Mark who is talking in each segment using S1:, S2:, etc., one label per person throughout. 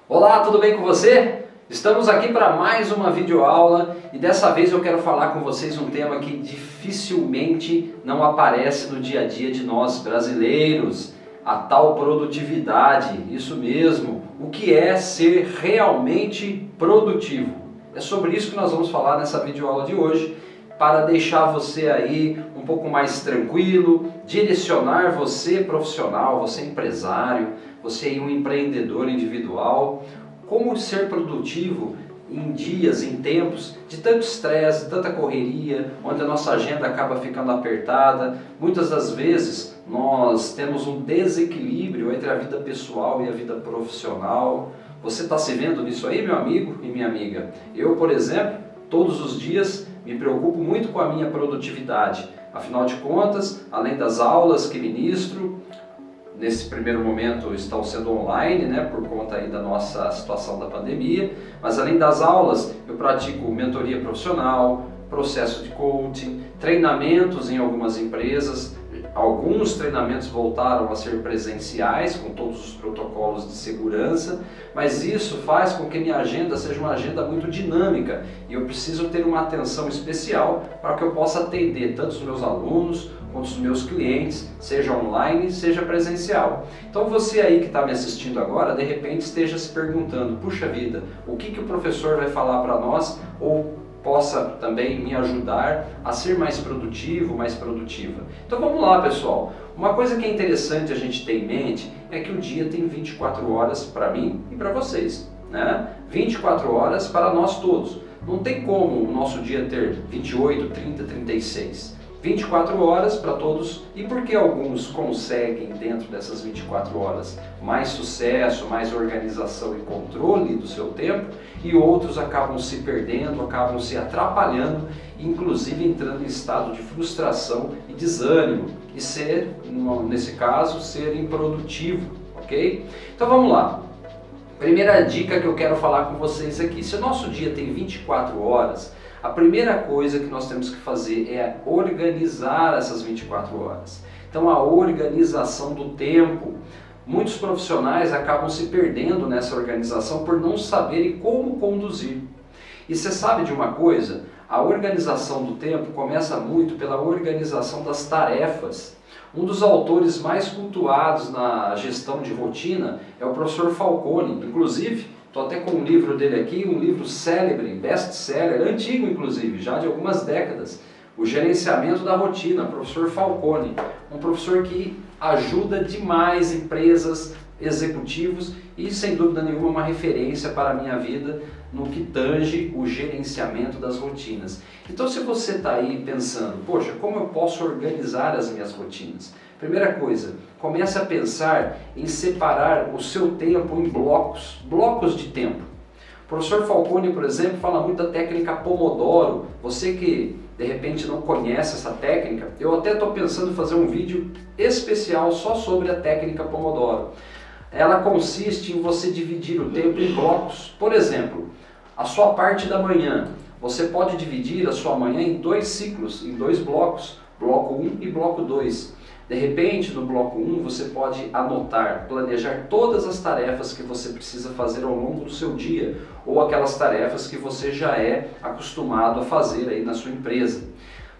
S1: Olá, tudo bem com você? Estamos aqui para mais uma videoaula e dessa vez eu quero falar com vocês um tema que dificilmente não aparece no dia a dia de nós brasileiros, a tal produtividade, isso mesmo, o que é ser realmente produtivo. É sobre isso que nós vamos falar nessa videoaula de hoje, para deixar você aí um pouco mais tranquilo, direcionar você profissional, você empresário, você aí um empreendedor individual, como ser produtivo em dias, em tempos de tanto estresse, tanta correria, onde a nossa agenda acaba ficando apertada. Muitas das vezes nós temos um desequilíbrio entre a vida pessoal e a vida profissional. Você está se vendo nisso aí, meu amigo e minha amiga? Eu, por exemplo, todos os dias me preocupo muito com a minha produtividade. Afinal de contas, além das aulas que ministro, nesse primeiro momento estão sendo online, por conta aí da nossa situação da pandemia, mas além das aulas eu pratico mentoria profissional, processo de coaching, treinamentos em algumas empresas. Alguns treinamentos voltaram a ser presenciais, com todos os protocolos de segurança, mas isso faz com que minha agenda seja uma agenda muito dinâmica e eu preciso ter uma atenção especial para que eu possa atender tanto os meus alunos quanto os meus clientes, seja online, seja presencial. Então você aí que está me assistindo agora, de repente esteja se perguntando, puxa vida, o que o professor vai falar para nós ou possa também me ajudar a ser mais produtivo, mais produtiva. Então vamos lá, pessoal. Uma coisa que é interessante a gente ter em mente é que o dia tem 24 horas para mim e para vocês, 24 horas para nós todos. Não tem como o nosso dia ter 28, 30, 36. 24 horas para todos. E por que alguns conseguem dentro dessas 24 horas mais sucesso, mais organização e controle do seu tempo e outros acabam se perdendo, acabam se atrapalhando, inclusive entrando em estado de frustração e desânimo e ser, nesse caso, ser improdutivo, ok? Então vamos lá. Primeira dica que eu quero falar com vocês aqui, se o nosso dia tem 24 horas, a primeira coisa que nós temos que fazer é organizar essas 24 horas. Então a organização do tempo, muitos profissionais acabam se perdendo nessa organização por não saberem como conduzir. E você sabe de uma coisa? A organização do tempo começa muito pela organização das tarefas. Um dos autores mais cultuados na gestão de rotina é o professor Falcone, inclusive estou até com um livro dele aqui, um livro célebre, best-seller, antigo inclusive, já de algumas décadas, O Gerenciamento da Rotina, professor Falcone, um professor que ajuda demais empresas, executivos e sem dúvida nenhuma uma referência para a minha vida no que tange o gerenciamento das rotinas. Então se você está aí pensando, poxa, como eu posso organizar as minhas rotinas? Primeira coisa, comece a pensar em separar o seu tempo em blocos de tempo. O professor Falcone, por exemplo, fala muito da técnica Pomodoro. Você que de repente não conhece essa técnica, eu até estou pensando em fazer um vídeo especial só sobre a técnica Pomodoro. Ela consiste em você dividir o tempo em blocos. Por exemplo, a sua parte da manhã, você pode dividir a sua manhã em 2 ciclos, em 2 blocos, bloco 1 e bloco 2. De repente, no bloco 1, você pode anotar, planejar todas as tarefas que você precisa fazer ao longo do seu dia, ou aquelas tarefas que você já é acostumado a fazer aí na sua empresa.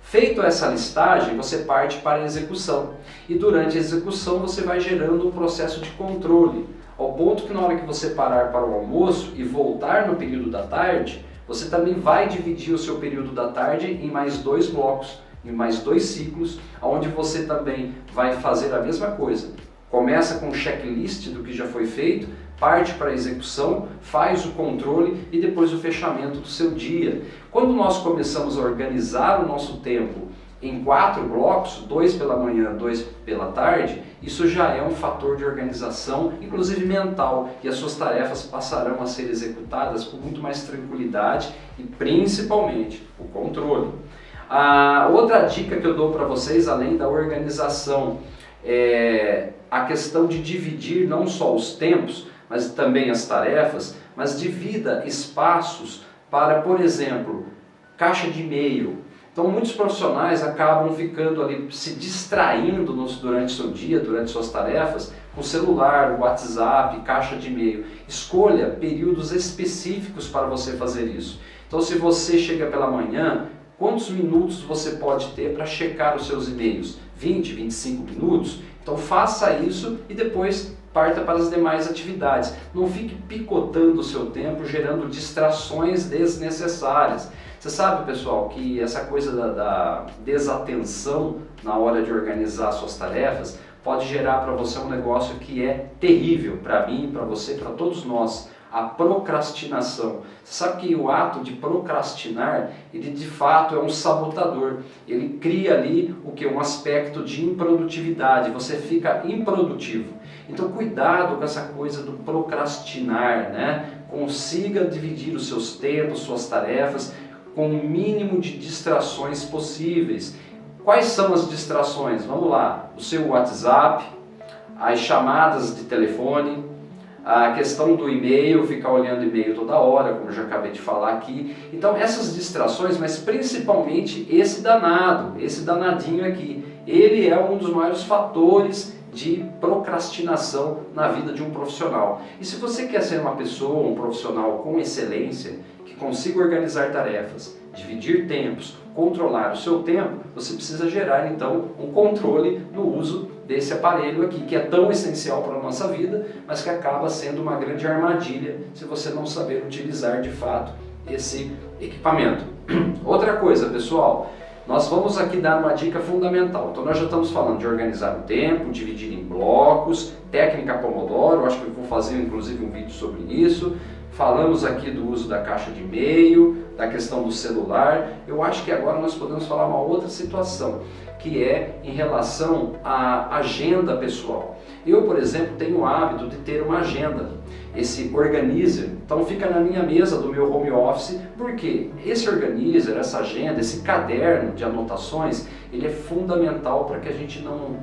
S1: Feito essa listagem, você parte para a execução. E durante a execução, você vai gerando um processo de controle, ao ponto que na hora que você parar para o almoço e voltar no período da tarde, você também vai dividir o seu período da tarde em mais 2 blocos, em mais 2 ciclos, onde você também vai fazer a mesma coisa. Começa com um checklist do que já foi feito, parte para a execução, faz o controle e depois o fechamento do seu dia. Quando nós começamos a organizar o nosso tempo em 4 blocos, 2 pela manhã, 2 pela tarde, isso já é um fator de organização, inclusive mental, e as suas tarefas passarão a ser executadas com muito mais tranquilidade e principalmente o controle. A outra dica que eu dou para vocês, além da organização, é a questão de dividir não só os tempos, mas também as tarefas, mas divida espaços para, por exemplo, caixa de e-mail, Então muitos profissionais acabam ficando ali se distraindo durante seu dia, durante suas tarefas, com celular, WhatsApp, caixa de e-mail. Escolha períodos específicos para você fazer isso. Então se você chega pela manhã, quantos minutos você pode ter para checar os seus e-mails? 20, 25 minutos? Então faça isso e depois parta para as demais atividades. Não fique picotando o seu tempo, gerando distrações desnecessárias. Você sabe, pessoal, que essa coisa da desatenção na hora de organizar suas tarefas pode gerar para você um negócio que é terrível para mim, para você, para todos nós. A procrastinação. Você sabe que o ato de procrastinar, ele de fato é um sabotador. Ele cria ali o que? Um aspecto de improdutividade. Você fica improdutivo. Então cuidado com essa coisa do procrastinar, né? Consiga dividir os seus tempos, suas tarefas, com o mínimo de distrações possíveis. Quais são as distrações? Vamos lá, o seu WhatsApp, as chamadas de telefone, a questão do e-mail, ficar olhando e-mail toda hora, como eu já acabei de falar aqui. Então essas distrações, mas principalmente esse danadinho aqui, ele é um dos maiores fatores de procrastinação na vida de um profissional. E se você quer ser uma pessoa, um profissional com excelência, que consiga organizar tarefas, dividir tempos, controlar o seu tempo, você precisa gerar então um controle no uso desse aparelho aqui, que é tão essencial para a nossa vida, mas que acaba sendo uma grande armadilha se você não saber utilizar de fato esse equipamento. Outra coisa, pessoal, nós vamos aqui dar uma dica fundamental. Então nós já estamos falando de organizar o tempo, dividir em blocos, técnica Pomodoro, acho que eu vou fazer inclusive um vídeo sobre isso. Falamos aqui do uso da caixa de e-mail, da questão do celular. Eu acho que agora nós podemos falar uma outra situação, que é em relação à agenda pessoal. Eu, por exemplo, tenho o hábito de ter uma agenda, esse organizer. Então fica na minha mesa do meu home office, porque esse organizer, essa agenda, esse caderno de anotações, ele é fundamental para que a gente não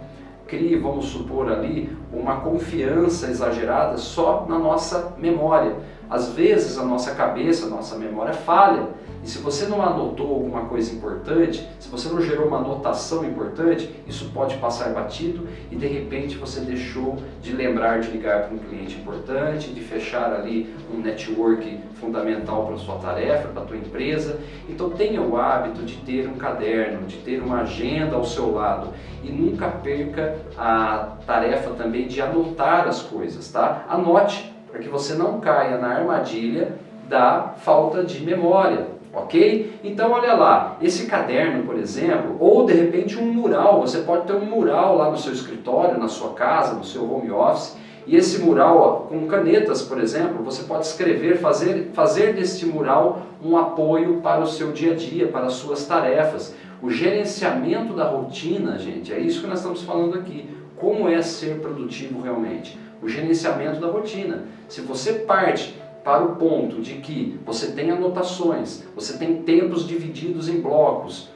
S1: crie, vamos supor ali, uma confiança exagerada só na nossa memória. Às vezes a nossa cabeça, a nossa memória falha. E se você não anotou alguma coisa importante, se você não gerou uma anotação importante, isso pode passar batido e de repente você deixou de lembrar de ligar para um cliente importante, de fechar ali um network fundamental para a sua tarefa, para a tua empresa. Então tenha o hábito de ter um caderno, de ter uma agenda ao seu lado e nunca perca a tarefa também de anotar as coisas, tá? Anote, para que você não caia na armadilha da falta de memória. Ok? Então olha lá, esse caderno, por exemplo, ou de repente um mural, você pode ter um mural lá no seu escritório, na sua casa, no seu home office, e esse mural, ó, com canetas, por exemplo, você pode escrever, fazer deste mural um apoio para o seu dia a dia, para as suas tarefas. O gerenciamento da rotina, gente, é isso que nós estamos falando aqui. Como é ser produtivo realmente? O gerenciamento da rotina. Se você parte para o ponto de que você tem anotações, você tem tempos divididos em blocos,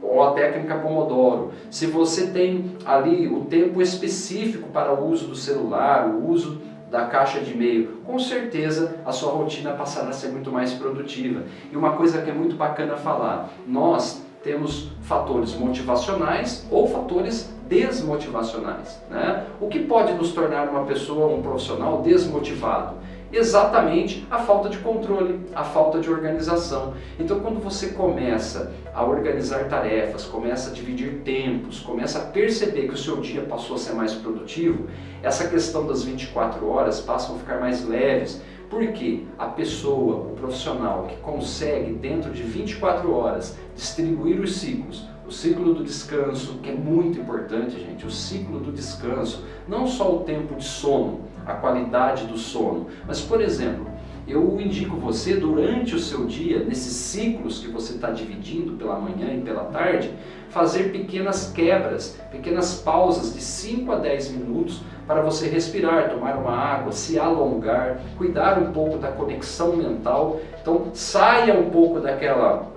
S1: ou a técnica Pomodoro, se você tem ali o tempo específico para o uso do celular, o uso da caixa de e-mail, com certeza a sua rotina passará a ser muito mais produtiva. E uma coisa que é muito bacana falar, nós temos fatores motivacionais ou fatores desmotivacionais, né? O que pode nos tornar uma pessoa, um profissional desmotivado? Exatamente a falta de controle, a falta de organização. Então quando você começa a organizar tarefas, começa a dividir tempos, começa a perceber que o seu dia passou a ser mais produtivo, essa questão das 24 horas passam a ficar mais leves, porque a pessoa, o profissional que consegue dentro de 24 horas distribuir os ciclos, o ciclo do descanso, que é muito importante, gente, o ciclo do descanso, não só o tempo de sono, a qualidade do sono, mas, por exemplo, eu indico você, durante o seu dia, nesses ciclos que você está dividindo pela manhã e pela tarde, fazer pequenas quebras, pequenas pausas de 5 a 10 minutos para você respirar, tomar uma água, se alongar, cuidar um pouco da conexão mental. Então, saia um pouco daquela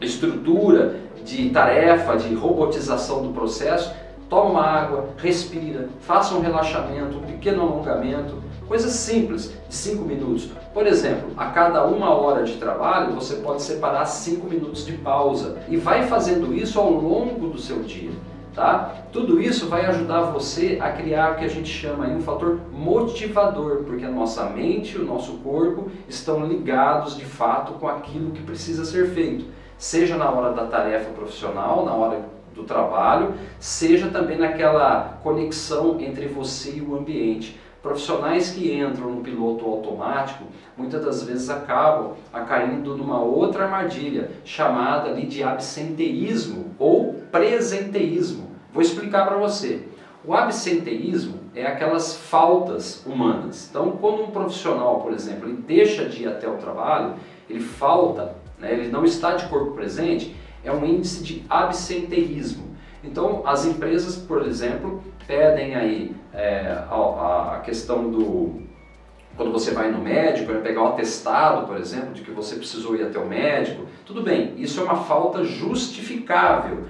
S1: estrutura de tarefa, de robotização do processo, toma uma água, respira, faça um relaxamento, um pequeno alongamento, Coisas simples, de 5 minutos. Por exemplo, a cada 1 hora de trabalho, você pode separar 5 minutos de pausa e vai fazendo isso ao longo do seu dia. Tá? Tudo isso vai ajudar você a criar o que a gente chama aí um fator motivador, porque a nossa mente e o nosso corpo estão ligados de fato com aquilo que precisa ser feito, seja na hora da tarefa profissional, na hora do trabalho, seja também naquela conexão entre você e o ambiente. Profissionais que entram no piloto automático, muitas das vezes acabam caindo numa outra armadilha, chamada ali de absenteísmo ou presenteísmo. Vou explicar para você. O absenteísmo é aquelas faltas humanas. Então, quando um profissional, por exemplo, ele deixa de ir até o trabalho, ele falta, né, ele não está de corpo presente, é um índice de absenteísmo. Então, as empresas, por exemplo, pedem aí a questão do... Quando você vai no médico, pegar o atestado, por exemplo, de que você precisou ir até o médico. Tudo bem, isso é uma falta justificável,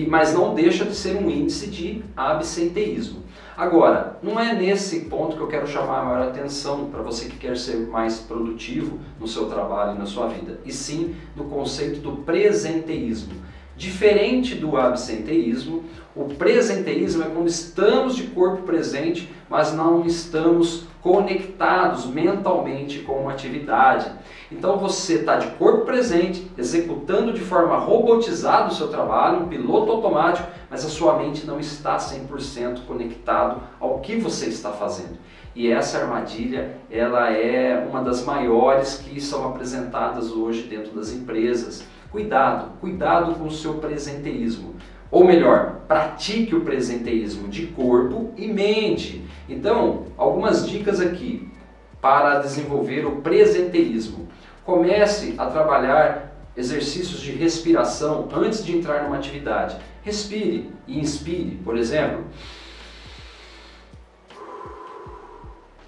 S1: mas não deixa de ser um índice de absenteísmo. Agora, não é nesse ponto que eu quero chamar a maior atenção para você que quer ser mais produtivo no seu trabalho e na sua vida, e sim no conceito do presenteísmo. Diferente do absenteísmo, o presenteísmo é quando estamos de corpo presente, mas não estamos conectados mentalmente com uma atividade. Então você está de corpo presente, executando de forma robotizada o seu trabalho, um piloto automático, mas a sua mente não está 100% conectado ao que você está fazendo. E essa armadilha, ela é uma das maiores que são apresentadas hoje dentro das empresas. Cuidado, cuidado com o seu presenteísmo. Ou melhor, pratique o presenteísmo de corpo e mente. Então, algumas dicas aqui para desenvolver o presenteísmo. Comece a trabalhar exercícios de respiração antes de entrar numa atividade. Respire e inspire, por exemplo.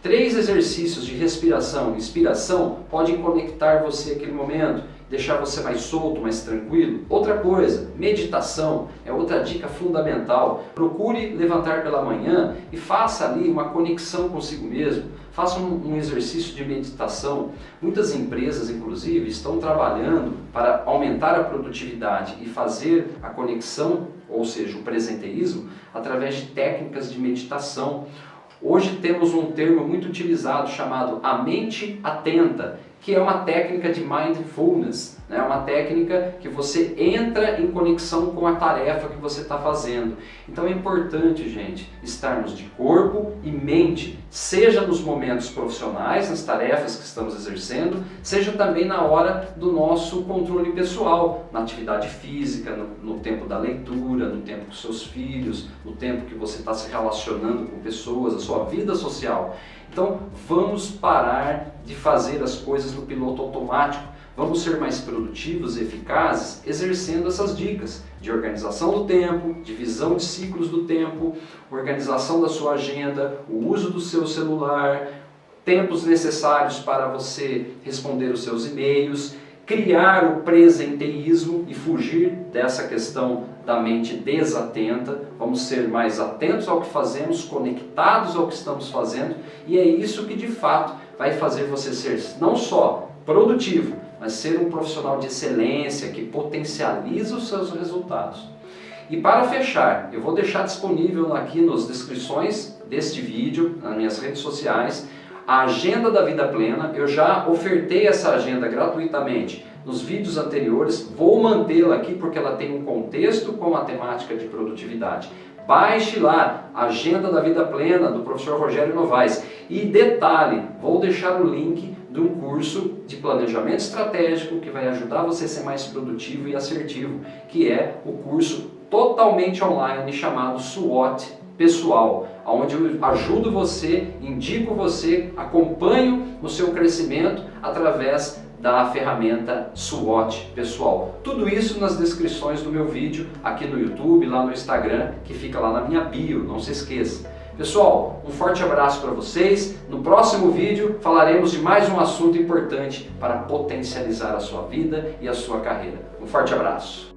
S1: 3 exercícios de respiração e inspiração podem conectar você àquele momento, deixar você mais solto, mais tranquilo. Outra coisa, meditação é outra dica fundamental. Procure levantar pela manhã e faça ali uma conexão consigo mesmo. Faça um exercício de meditação. Muitas empresas, inclusive, estão trabalhando para aumentar a produtividade e fazer a conexão, ou seja, o presenteísmo, através de técnicas de meditação. Hoje temos um termo muito utilizado chamado a mente atenta, que é uma técnica de mindfulness, né? Uma técnica que você entra em conexão com a tarefa que você está fazendo. Então é importante, gente, estarmos de corpo e mente, seja nos momentos profissionais, nas tarefas que estamos exercendo, seja também na hora do nosso controle pessoal, na atividade física, no tempo da leitura, no tempo com seus filhos, no tempo que você está se relacionando com pessoas, a sua vida social. Então vamos parar de fazer as coisas no piloto automático, vamos ser mais produtivos e eficazes exercendo essas dicas de organização do tempo, divisão de ciclos do tempo, organização da sua agenda, o uso do seu celular, tempos necessários para você responder os seus e-mails, criar o presenteísmo e fugir dessa questão da mente desatenta. Vamos ser mais atentos ao que fazemos, conectados ao que estamos fazendo, e é isso que de fato vai fazer você ser não só produtivo, mas ser um profissional de excelência que potencializa os seus resultados. E para fechar, eu vou deixar disponível aqui nas descrições deste vídeo, nas minhas redes sociais, a Agenda da Vida Plena. Eu já ofertei essa agenda gratuitamente nos vídeos anteriores, vou mantê-la aqui porque ela tem um contexto com a temática de produtividade. Baixe lá, Agenda da Vida Plena, do professor Rogério Novaes. E detalhe, vou deixar o link de um curso de planejamento estratégico que vai ajudar você a ser mais produtivo e assertivo, que é o curso totalmente online chamado SWOT Pessoal, onde eu ajudo você, indico você, acompanho o seu crescimento através da ferramenta SWOT Pessoal. Tudo isso nas descrições do meu vídeo aqui no YouTube, lá no Instagram, que fica lá na minha bio, não se esqueça. Pessoal, um forte abraço para vocês. No próximo vídeo falaremos de mais um assunto importante para potencializar a sua vida e a sua carreira. Um forte abraço.